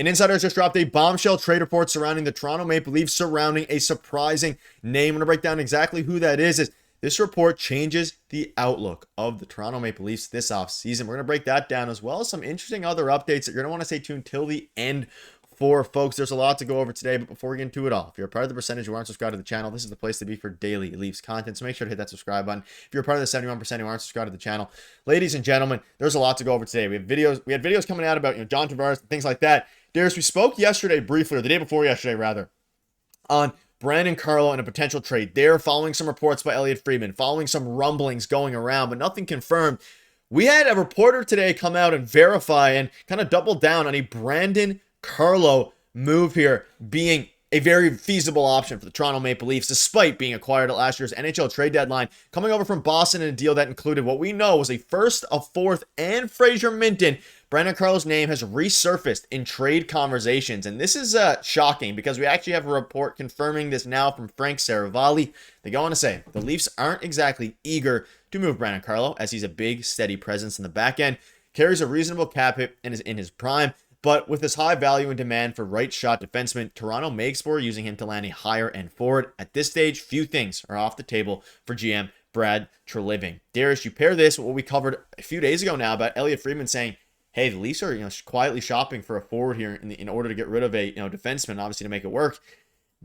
An insider has just dropped a bombshell trade report surrounding the Toronto Maple Leafs, surrounding a surprising name. I'm going to break down exactly who that is. This report changes the outlook of the Toronto Maple Leafs this offseason. We're going to break that down, as well as some interesting other updates that you're going to want to stay tuned till the end for, folks. There's a lot to go over today, but before we get into it all, if you're a part of the percentage who aren't subscribed to the channel, this is the place to be for daily Leafs content, so make sure to hit that subscribe button. If you're a part of the 71% who aren't subscribed to the channel, ladies and gentlemen, there's a lot to go over today. We had videos coming out about, John Tavares and things like that. Darius, we spoke yesterday briefly, or the day before yesterday rather, on Brandon Carlo and a potential trade there, following some reports by Elliot Friedman, following some rumblings going around, but nothing confirmed. We had a reporter today come out and verify and kind of double down on a Brandon Carlo move here being a very feasible option for the Toronto Maple Leafs, despite being acquired at last year's NHL trade deadline, coming over from Boston in a deal that included what we know was a first, a fourth, and Fraser Minton. Brandon Carlo's name has resurfaced in trade conversations, and this is shocking because we actually have a report confirming this now from Frank Saravalli. They go on to say the Leafs aren't exactly eager to move Brandon Carlo, as he's a big, steady presence in the back end, carries a reasonable cap hit, and is in his prime. But with his high value and demand for right shot defenseman, Toronto may explore using him to land a higher end forward. At this stage, few things are off the table for GM Brad Treliving. Darius, you pair this with what we covered a few days ago now about Elliot Friedman saying, hey, the Leafs are quietly shopping for a forward here in order to get rid of a defenseman, obviously to make it work.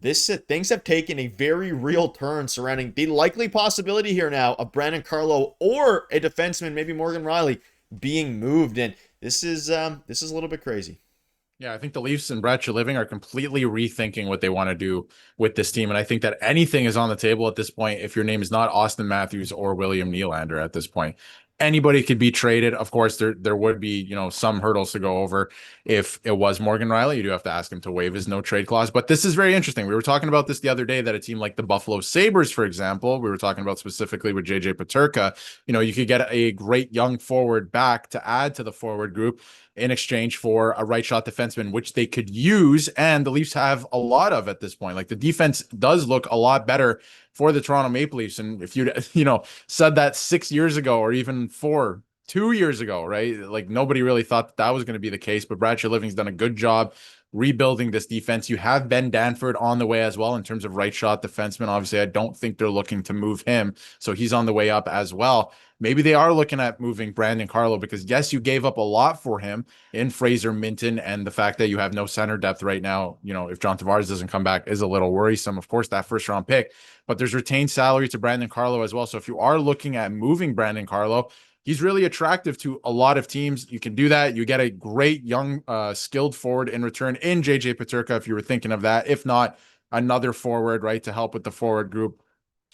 Things have taken a very real turn surrounding the likely possibility here now of Brandon Carlo or a defenseman, maybe Morgan Rielly, being moved, and this is a little bit crazy. Yeah, I think the Leafs and Brad Treliving are completely rethinking what they want to do with this team, and I think that anything is on the table at this point if your name is not Austin Matthews or William Nylander at this point. Anybody could be traded. Of course, there would be, some hurdles to go over. If it was Morgan Rielly, you do have to ask him to waive his no trade clause. But this is very interesting. We were talking about this the other day, that a team like the Buffalo Sabres, for example, we were talking about specifically with JJ Peterka, you could get a great young forward back to add to the forward group in exchange for a right shot defenseman, which they could use. And the Leafs have a lot of at this point. Like, the defense does look a lot better for the Toronto Maple Leafs. And if you said that 6 years ago, or even 2 years ago, right? Like, nobody really thought that was going to be the case, but Brad Treliving's done a good job rebuilding this defense. You have Ben Danford on the way as well in terms of right shot defenseman. Obviously, I don't think they're looking to move him, so he's on the way up as well. Maybe they are looking at moving Brandon Carlo because, yes, you gave up a lot for him in Fraser Minton, and the fact that you have no center depth right now, if John Tavares doesn't come back, is a little worrisome. Of course, that first round pick, but there's retained salary to Brandon Carlo as well. So if you are looking at moving Brandon Carlo, he's really attractive to a lot of teams. You can do that. You get a great young, skilled forward in return in JJ Peterka, if you were thinking of that. If not, another forward, right, to help with the forward group.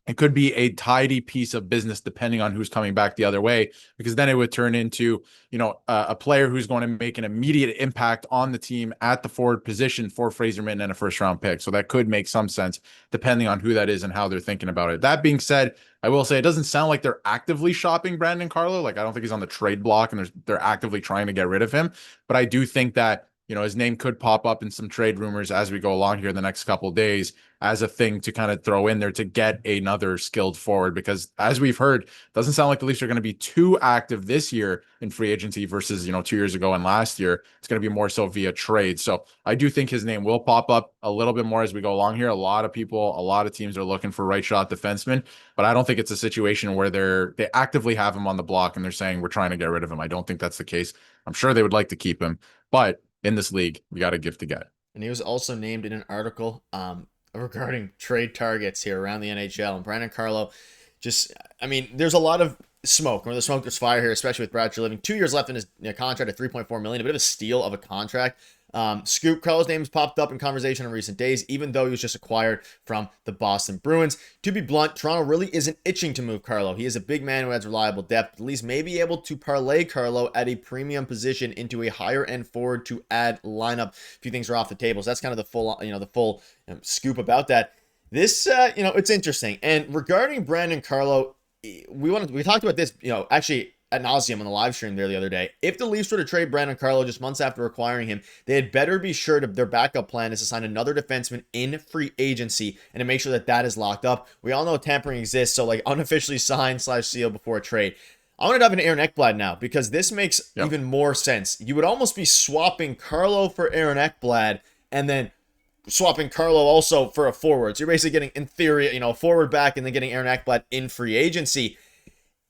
It could be a tidy piece of business depending on who's coming back the other way, because then it would turn into, a player who's going to make an immediate impact on the team at the forward position for Fraser Minton and a first round pick. So that could make some sense depending on who that is and how they're thinking about it. That being said, I will say it doesn't sound like they're actively shopping Brandon Carlo. Like, I don't think he's on the trade block and they're actively trying to get rid of him. But I do think that, his name could pop up in some trade rumors as we go along here in the next couple of days as a thing to kind of throw in there to get another skilled forward, because as we've heard, it doesn't sound like the Leafs are going to be too active this year in free agency versus, 2 years ago and last year. It's going to be more so via trade. So I do think his name will pop up a little bit more as we go along here. A lot of teams are looking for right shot defensemen, but I don't think it's a situation where they actively have him on the block and they're saying we're trying to get rid of him. I don't think that's the case. I'm sure they would like to keep him, but in this league, we got to give to get. And he was also named in an article regarding trade targets here around the NHL. And Brandon Carlo, there's a lot of smoke. Where there's smoke, there's fire here, especially with Brad Treliving. 2 years left in his contract at $3.4 million, a bit of a steal of a contract. Scoop, Carlo's name's popped up in conversation in recent days, even though he was just acquired from the Boston Bruins. To be blunt, Toronto really isn't itching to move Carlo. He is a big man who has reliable depth. At least may be able to parlay Carlo at a premium position into a higher end forward to add lineup. A few things are off the table. So that's kind of the full scoop about that. This, it's interesting. And regarding Brandon Carlo, we talked about this, actually ad nauseum on the live stream there the other day. If the Leafs were to trade Brandon Carlo just months after acquiring him, they had better be sure to their backup plan is to sign another defenseman in free agency and to make sure that is locked up. We all know tampering exists, so unofficially sign / seal before a trade. I want to dive into Aaron Ekblad now because this makes Yep. even more sense. You would almost be swapping Carlo for Aaron Ekblad and then swapping Carlo also for a forward. So you're basically getting, in theory, forward back and then getting Aaron Ekblad in free agency.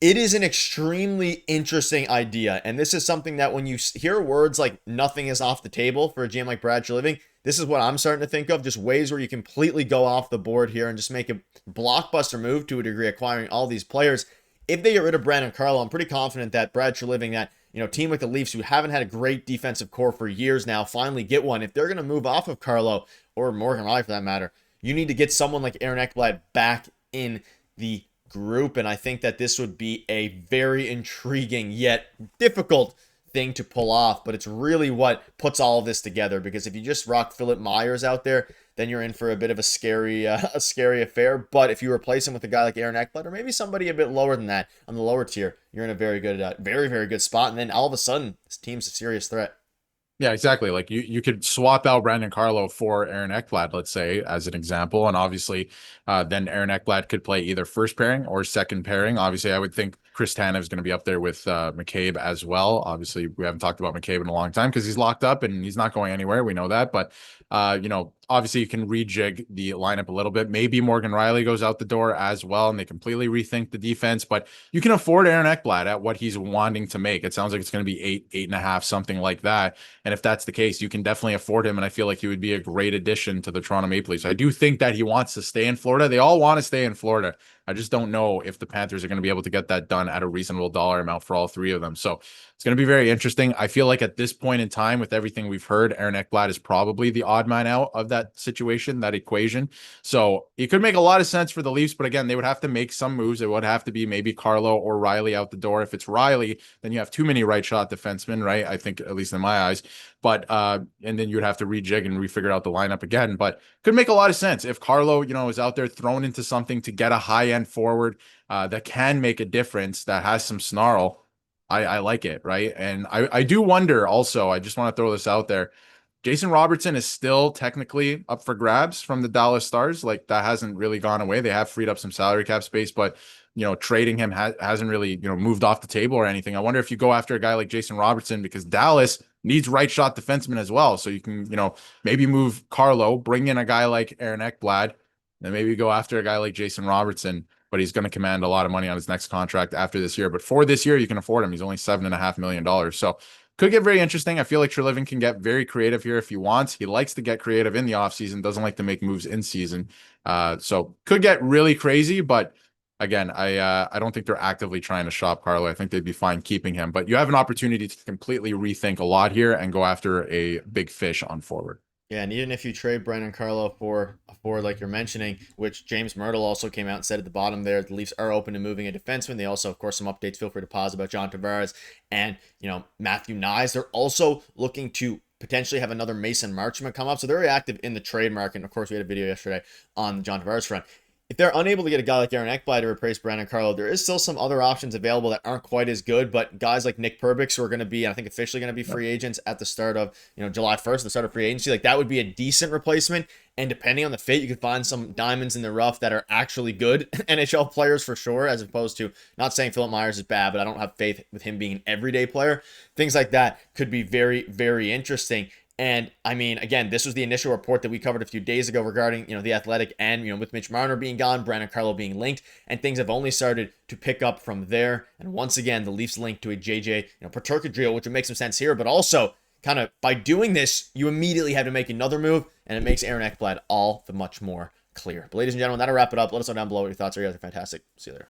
It is an extremely interesting idea. And this is something that when you hear words like nothing is off the table for a GM like Brad Treliving, this is what I'm starting to think of. Just ways where you completely go off the board here and just make a blockbuster move to a degree, acquiring all these players. If they get rid of Brandon Carlo, I'm pretty confident that Brad Treliving, that team like the Leafs, who haven't had a great defensive core for years now, finally get one. If they're going to move off of Carlo, or Morgan Rielly for that matter, you need to get someone like Aaron Ekblad back in the group, and I think that this would be a very intriguing yet difficult thing to pull off, but it's really what puts all of this together, because if you just rock Philip Myers out there, then you're in for a bit of a scary affair. But if you replace him with a guy like Aaron Ekblad, or maybe somebody a bit lower than that on the lower tier, you're in a very good, very good spot, and then all of a sudden this team's a serious threat. Yeah, exactly. Like you could swap out Brandon Carlo for Aaron Ekblad, let's say, as an example. And obviously, then Aaron Ekblad could play either first pairing or second pairing. Obviously, I would think Chris Tanev is going to be up there with McCabe as well. Obviously, we haven't talked about McCabe in a long time because he's locked up and he's not going anywhere. We know that. But, obviously you can rejig the lineup a little bit. Maybe Morgan Rielly goes out the door as well, and they completely rethink the defense. But you can afford Aaron Ekblad at what he's wanting to make. It sounds like it's going to be 8.5, something like that. And if that's the case, you can definitely afford him. And I feel like he would be a great addition to the Toronto Maple Leafs. I do think that he wants to stay in Florida. They all want to stay in Florida. I just don't know if the Panthers are going to be able to get that done at a reasonable dollar amount for all three of them. So it's going to be very interesting. I feel like at this point in time, with everything we've heard, Aaron Ekblad is probably the odd man out of that situation, that equation. So it could make a lot of sense for the Leafs, but again, they would have to make some moves. It would have to be maybe Carlo or Rielly out the door. If it's Rielly, then you have too many right shot defensemen, right? I think, at least in my eyes. But and then you'd have to rejig and refigure out the lineup again. But could make a lot of sense if Carlo, is out there thrown into something to get a high end forward that can make a difference, that has some snarl. I like it, right? And I do wonder also, I just want to throw this out there. Jason Robertson is still technically up for grabs from the Dallas Stars. Like, that hasn't really gone away. They have freed up some salary cap space, but trading him hasn't really, moved off the table or anything. I wonder if you go after a guy like Jason Robertson, because Dallas needs right shot defensemen as well. So you can, maybe move Carlo, bring in a guy like Aaron Ekblad, then maybe go after a guy like Jason Robertson, but he's going to command a lot of money on his next contract after this year. But for this year, you can afford him. He's only $7.5 million. So could get very interesting. I feel like Treliving can get very creative here if he wants. He likes to get creative in the offseason, doesn't like to make moves in season. So could get really crazy, but again, I don't think they're actively trying to shop Carlo. I think they'd be fine keeping him, but you have an opportunity to completely rethink a lot here and go after a big fish on forward. Yeah, and even if you trade Brandon Carlo for a forward like you're mentioning, which James Myrtle also came out and said at the bottom there, the Leafs are open to moving a defenseman. They also, of course, some updates. Feel free to pause about John Tavares and Matthew Nyes. They're also looking to potentially have another Mason Marchment come up. So they're very active in the trade market. And of course, we had a video yesterday on the John Tavares front. If they're unable to get a guy like Aaron Ekblad to replace Brandon Carlo, there is still some other options available that aren't quite as good, but guys like Nick Perbix, who are going to be, I think, officially going to be free agents at the start of, July 1st, the start of free agency, like that would be a decent replacement. And depending on the fit, you could find some diamonds in the rough that are actually good NHL players for sure, as opposed to, not saying Philip Myers is bad, but I don't have faith with him being an everyday player. Things like that could be very, very interesting. And I mean, again, this was the initial report that we covered a few days ago regarding, the Athletic and, with Mitch Marner being gone, Brandon Carlo being linked, and things have only started to pick up from there. And once again, the Leafs linked to a JJ, Peterka deal, which would make some sense here, but also kind of by doing this, you immediately have to make another move, and it makes Aaron Ekblad all the much more clear. But ladies and gentlemen, that'll wrap it up. Let us know down below what your thoughts are. You guys are fantastic. See you later.